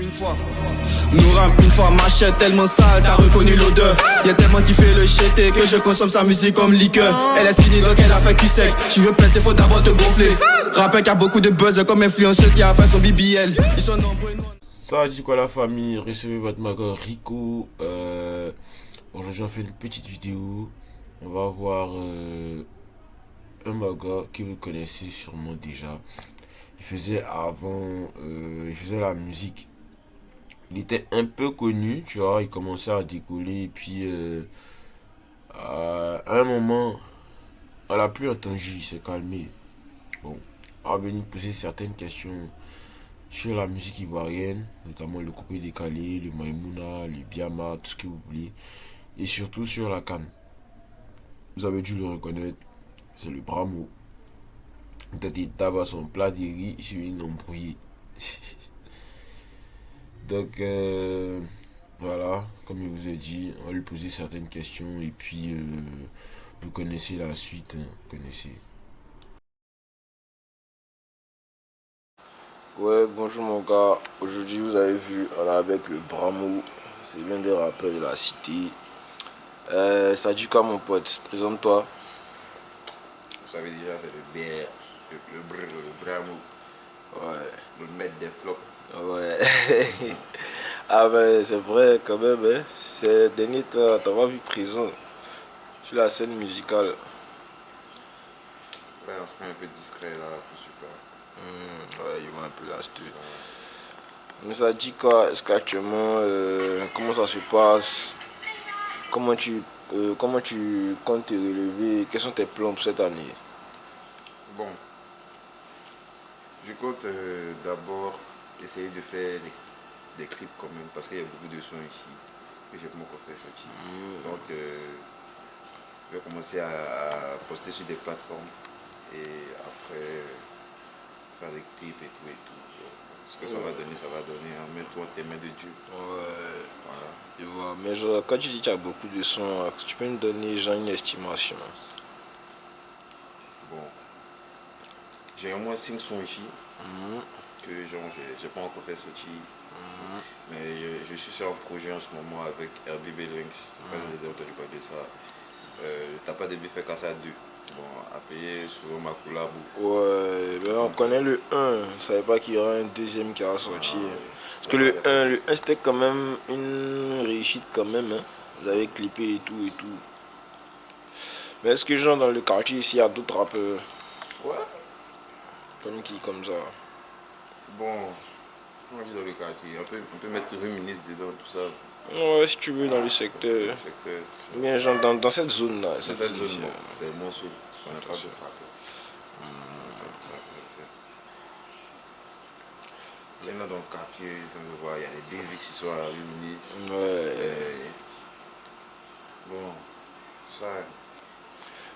Une fois, nous rap une fois, machette tellement sale, t'as reconnu l'odeur. Y'a tellement qui fait le chété que je consomme sa musique comme liqueur. Elle est skinny donc elle a fait cul sec. Tu veux placer, faut d'abord te gonfler. Rappeur qui a beaucoup de buzz comme influenceuse qui a fait son BBL. Ils sont nombreux. Ça dit quoi la famille, recevez votre maga Rico. Aujourd'hui on fait une petite vidéo. On va voir un maga que vous connaissez sûrement déjà. Il faisait il faisait la musique. Il était un peu connu, tu vois, il commençait à décoller. Et puis à un moment, on l'a plus entendu, il s'est calmé. Bon, on va venir poser certaines questions sur la musique ivoirienne, notamment le coupé décalé, le Maïmouna, le Biama, tout ce que vous voulez. Et surtout sur la canne. Vous avez dû le reconnaître, c'est le Bramo. Peut-être il tabac son plat de riz sur une embrouillée. Donc voilà, comme je vous ai dit, on va lui poser certaines questions et puis vous connaissez la suite, hein, vous connaissez. Ouais, bonjour mon gars. Aujourd'hui, vous avez vu, on est avec le Bramo. C'est l'un des rappeurs de la cité. Ça dit quoi, mon pote? Présente-toi. Vous savez déjà, c'est le BR, le Bramo, Ouais. le maître des flops. Ouais. Ah ben, c'est vrai quand même, hein. Ces derniers temps, t'as pas vu présent sur la scène musicale. Ouais, on se fait un peu discret là, plus tu peux. Ouais, ils vont un peu l'acheter. Mais ça dit quoi? Est-ce qu'actuellement, comment ça se passe? Comment tu comptes te relever? Quels sont tes plans pour cette année? Bon, je compte d'abord essayer de faire des clips quand même, parce qu'il y a beaucoup de sons ici que j'ai pas encore fait sortir. Donc, je vais commencer à poster sur des plateformes et après faire des clips et tout et tout. Ce que ça va donner. En mets-toi tes mains de Dieu. Ouais, Voilà. je vois. Mais genre, quand tu dis que tu as beaucoup de sons, tu peux me donner genre une estimation? Bon, j'ai au moins 5 sons ici que genre, j'ai pas encore fait sortir. Mais je suis sur un projet en ce moment avec RBB Links. Je sais pas si vous avez entendu parler de ça. T'as pas de fait casse à deux. Bon, à payer sur ma collab. Ouais, ben on connaît le 1. Je savais pas qu'il y aura un deuxième qui va sortir. Parce que le 1 c'était quand même une réussite quand même, hein. Vous avez clippé et tout et tout. Mais est-ce que genre dans le quartier ici, il y a d'autres rappeurs Ouais. comme ça? Bon, on dit dans le quartier. On peut mettre le ministre dedans, tout ça. Ouais, si tu veux dans le Le secteur. secteur, tout ça. Bien genre dans cette zone là. Dans cette zone, bon, c'est mon seul. On n'a pas de rappeur. Maintenant dans le quartier, ça me voit, il y a les DV qui sont à ministre. Ouais. Bon, ça.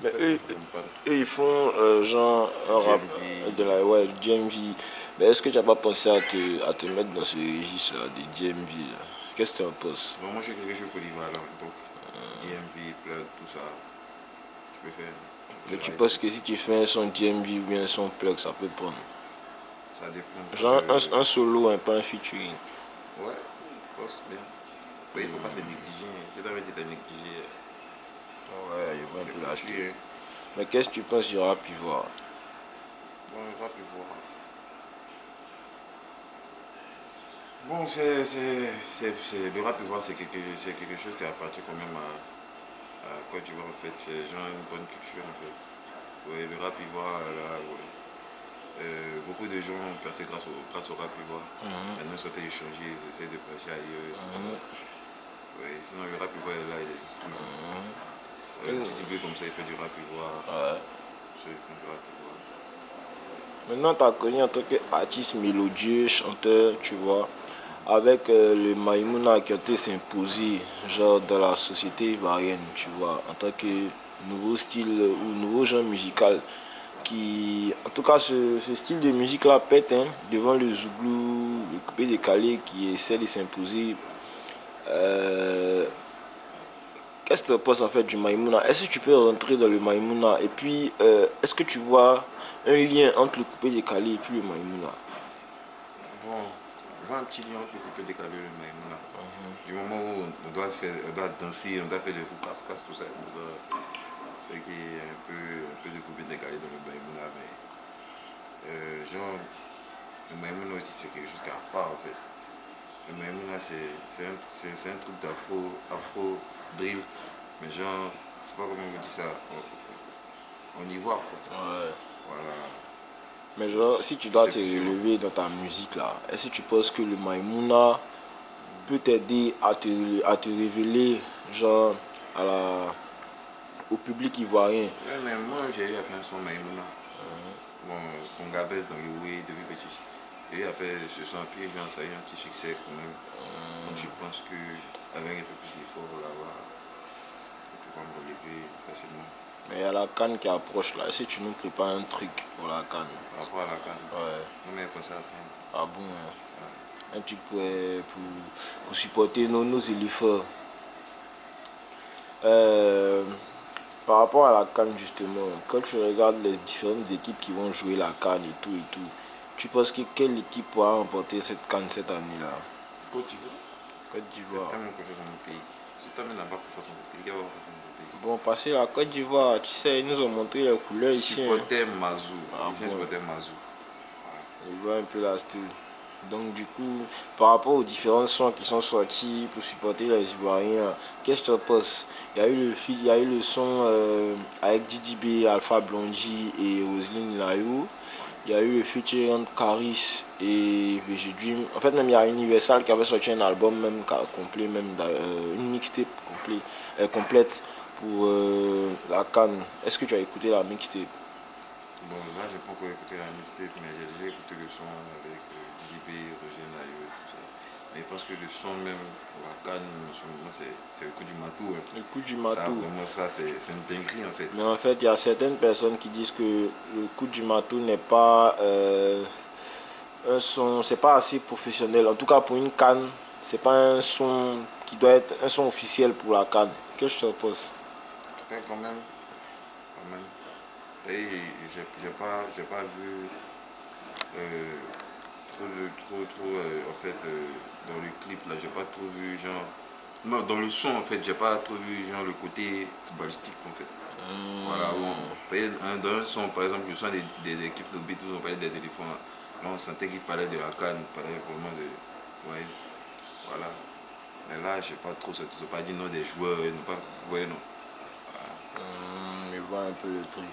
Mais En fait, eux, je comprends pas. ils font genre un rap DMV. de la ouais, DMV. Mais est-ce que tu n'as pas pensé à te mettre dans ce registre là, de DMV là? Qu'est-ce que tu en penses? Bon, moi, je suis quelque chose polyvalent. Donc, DMV, plug, tout ça, je peux faire. Mais tu penses que si tu fais un son DMV ou bien un son plug, ça peut prendre? Ça dépend. Genre un solo, pas un featuring. Ouais, je pense bien. Mais il ne faut pas se négliger. Si tu avais été négligé, Ouais, il va un peu c'est l'acheter. foutu. Mais qu'est-ce que tu penses du rap ivoire? Bon, on va plus voir. Bon, le rap ivoire, c'est quelque chose qui appartient quand même à Côte d'Ivoire en fait. C'est genre une bonne culture en fait. Ouais, le rap ivoire, là, ouais. Beaucoup de gens ont percé grâce au rap ivoire. Maintenant, ils sont échangés, ils essaient de passer ailleurs et tout ça. Ouais, sinon, le rap ivoire, là, il existe toujours. Un petit peu comme ça, il fait du rap ivoire. Ouais. Ça, il fait du rap ivoire. Maintenant, tu as connu en tant qu'artiste mélodieux, chanteur, tu vois, avec le Maïmouna qui a été s'imposer, genre dans la société ivoirienne, tu vois, en tant que nouveau style ou nouveau genre musical. Qui, en tout cas, ce style de musique là pète hein, devant le Zouglou, le coupé décalé qui essaie de s'imposer. Qu'est-ce que tu penses en fait du Maïmouna? Est-ce que tu peux rentrer dans le Maïmouna? Et puis, est-ce que tu vois un lien entre le coupé décalé et puis le Maïmouna? Bon, vois un petit lien entre le coupé décalé et le Maïmouna. Du moment où on doit danser, on doit faire des roues casse-casse, tout ça, on doit faire qu'il y ait un peu de coupé décalé dans le Maïmouna. Mais genre, le Maïmouna aussi, c'est quelque chose qui a part en fait. Le Maïmouna, c'est un truc d'afro-drill. Mais genre, c'est pas comment on vous dit ça, en ivoire quoi. Ouais. Voilà. Mais genre, si tu dois te C'est relever dans ta musique là, est-ce que tu penses que le Maïmouna peut t'aider à te révéler, genre, au public ivoirien? Ouais, mais moi, j'ai eu à faire un son Maïmouna. Bon, Fongabès dans le Way depuis petit. J'ai eu à faire ce son, puis j'ai eu un petit succès quand même. Donc je pense qu'avec un peu plus d'effort là-bas, je vais pouvoir me relever facilement. Mais il y a la canne qui approche là. Est-ce que tu nous prépares un truc pour la canne? Par rapport à la canne, Ouais. non mais pensé à ça. Ah bon, hein? Un truc pour supporter nos éléphants. Euh, Par rapport à la canne justement, quand tu regardes les différentes équipes qui vont jouer la canne et tout, tu penses que quelle équipe pourra remporter cette canne cette année-là? Côte d'Ivoire. Côte J'ai d'Ivoire. tellement confiance en mon pays. Si toi-même n'as pas confiance en mon pays, il va avoir confiance en mon pays. Bon, passer la Côte d'Ivoire, tu sais, ils nous ont montré les couleurs ici. Hein. Supporter Mazou. Ah Ici, bon. supporter Mazou. Je vois un peu la style. Donc du coup, par rapport aux différents sons qui sont sortis pour supporter les Ivoiriens, qu'est-ce que tu en penses? Il y a eu le son avec Didi B, Alpha Blondy et Roselyne Layo. Il y a eu le featuring entre Caris et VG Dream. En fait, même il y a Universal qui avait sorti un album même complet, même une mixtape complète pour la Cannes. Est-ce que tu as écouté la mixtape? Bon, là, j'ai pas encore écouté la mixtape, mais j'ai déjà écouté le son avec DJP, Roger Nayo et tout ça. Mais je pense que le son même pour la canne, c'est le coup du matou. Hein. Le coup du Ça, matou. vraiment, ça, c'est une dinguerie en fait. Mais en fait, il y a certaines personnes qui disent que le coup du matou n'est pas un son, c'est pas assez professionnel. En tout cas, pour une canne, c'est pas un son qui doit être un son officiel pour la canne. Qu'est-ce que tu en penses? Ouais, quand même. Quand même. Et j'ai pas vu en fait, dans le clip là, j'ai pas trop vu genre. Non, dans le son en fait, j'ai pas trop vu genre le côté footballistique en fait. Voilà, dans un son, par exemple, le son des équipes de Beatles, on parlait des éléphants. Là, on sentait qu'il parlait de la canne, il parlait vraiment de. Ouais, voilà. Mais là, je sais pas trop, ça ne pas dit non des joueurs, non pas. Ouais, non. Je vois un peu le truc.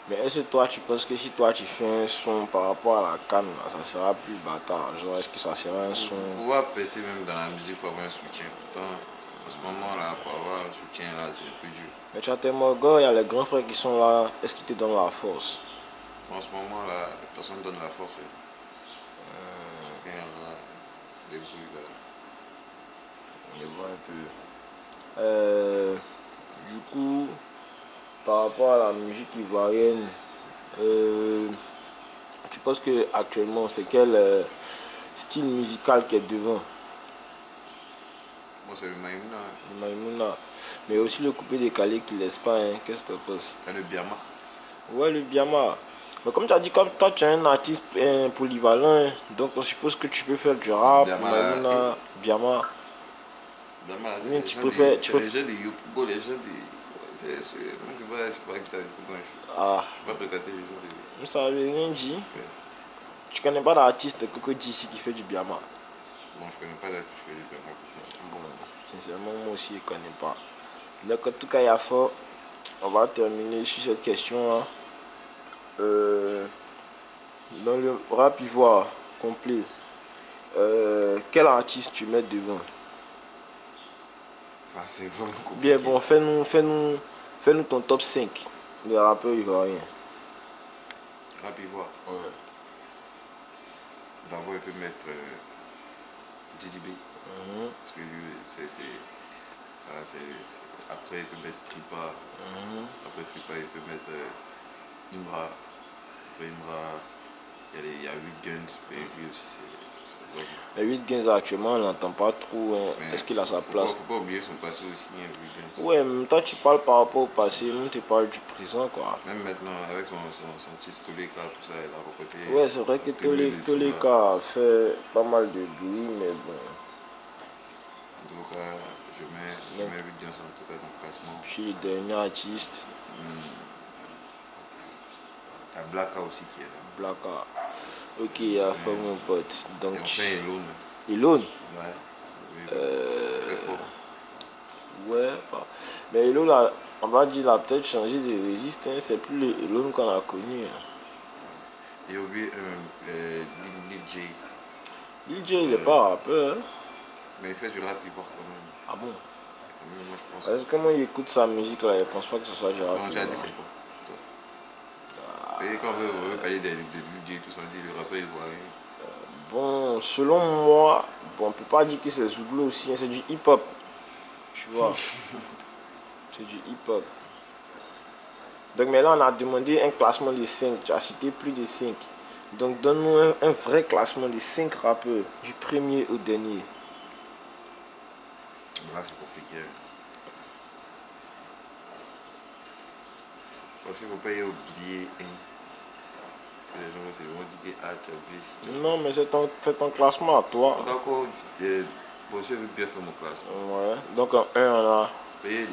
Mais est-ce que toi, tu penses que si toi tu fais un son par rapport à la canne, ça sera plus bâtard? Genre, est-ce que ça sera un son. Pour pouvoir percer même dans la musique, il faut avoir un soutien. Pourtant, en ce moment là, pour avoir un soutien là, c'est un peu dur. Mais tu as tellement gars, il y a les grands frères qui sont là. Est-ce qu'ils te donnent la force? En ce moment là, personne ne donne la force. Chacun là, se débrouille là. Je vois un peu. Du coup, par rapport à la musique ivoirienne, tu penses que actuellement c'est quel style musical qui est devant? Moi, c'est le Maïmouna. Le Maïmouna. Mais aussi le coupé décalé qui laisse pas, hein. Qu'est-ce que tu penses? Et le Biama. Ouais, le Biama. Mais comme tu as dit, comme toi tu es un artiste polyvalent, hein, donc on suppose que tu peux faire du rap, Biama, Maïmouna, Biama. Biama là, c'est Mais les tu gens préfères- des. tu C'est les gens des Yopubo, les gens des. Moi, c'est pas que t'as du coup, Ah, je ne vais pas fréquenter les gens des. ça veut rien dire. Ouais. Tu connais pas d'artiste de Coco ici qui fait du Biama? Bon, je connais pas d'artiste que j'ai Biama. Bon, sincèrement, moi aussi, je ne connais pas. Donc, en tout cas, il y a fort. On va terminer sur cette question-là. Dans le rap ivoire complet, quel artiste tu mets devant? Enfin, c'est vraiment compliqué. Bien, bon, fais-nous ton top 5 des rappeurs ivoiriens. Rap Ivoire. Ouais. D'abord, il peut mettre Dizzy B. Parce que lui, voilà, après, il peut mettre Tripa. Après Tripa, il peut mettre Imra. Après Imra, il y a 8 Guns. Et lui aussi, Mais 8 Gains actuellement, on l'entend pas trop. Hein. Est-ce qu'il a sa place? Faut pas oublier son passé aussi, hein, 8 Gains. Ouais, mais toi tu parles par rapport au passé, même tu parles du présent quoi. Même maintenant, avec son titre, tous les cas, tout ça, il a recruté. Ouais, c'est vrai que tous les cas a fait pas mal de bruit, mais bon. En tout cas, je mets 8 Gains en tout cas dans le classement. Puis le dernier artiste, Il y a Blacka aussi qui est là. Blacka. Ok, il a fait mon pote. Donc, Et enfin, Elone. Elone. Ouais. Oui, très fort. Ouais, pas. Mais Elone, là, on va dire, il a peut-être changé de registre. Hein. C'est plus le Elone qu'on a connu. Hein. Et oublié Lil J. Lil J, il n'est pas rappeur. Hein. Mais il fait du rap ivoire quand même. Ah bon? Moi, je pense. Parce que moi, il écoute sa musique là, il ne pense pas que ce soit du rap. Non, j'ai dit c'est quoi? Et quand on veut parler des Lil J, tout ça, on dit le rappeur ivoirien. Bon, selon moi, bon, on ne peut pas dire que c'est Zouglo aussi, hein, c'est du hip-hop. Tu vois? C'est du hip-hop. Donc, mais là, on a demandé un classement de 5. Tu as cité plus de 5. Donc, donne-nous un vrai classement de 5 rappeurs, du premier au dernier. Là, c'est compliqué. Parce qu'il ne faut pas y oublier un. Les gens vont dire que tu as oublié. Non, mais c'est ton classement à toi. D'accord, bon, je veux bien faire mon classement. Ouais. Donc, en 1, on a.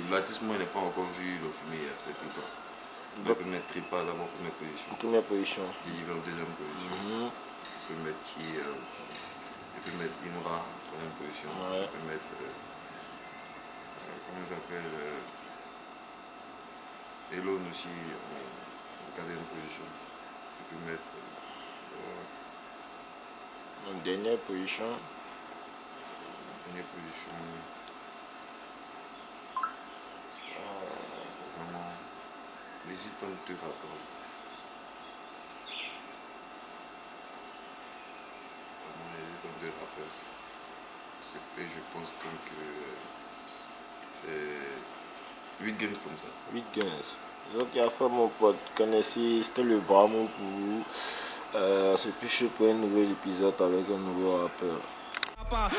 L'artiste, moi, n'a pas encore vu le film, c'est Tripa. On peut mettre Tripa d'abord en première position. Première position. Dizzy en deuxième position. On peut mettre qui on peut mettre Imra en troisième position. Ouais. On peut mettre. Comment ça s'appelle Elone aussi en quatrième position. On peut mettre. En dernière position. Dernière position. Vraiment. J'hésite entre deux rappeurs. Vraiment, j'hésite entre deux rappeurs. Et je pense donc que c'est 8 gains comme ça. 8 gains. Donc, il a fait mon pote. Connaissez, c'était le bras mot pour vous. C'est plus chaud pour un nouvel épisode avec un nouveau rappeur.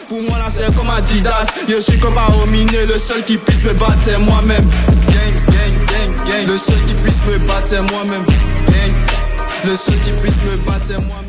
Pour moi là c'est comme Adidas. Je suis comme Aomine. Le seul qui puisse me battre c'est moi-même. Gang, gang, gang, gang. Le seul qui puisse me battre c'est moi-même. Gang. Le seul qui puisse me battre c'est moi-même.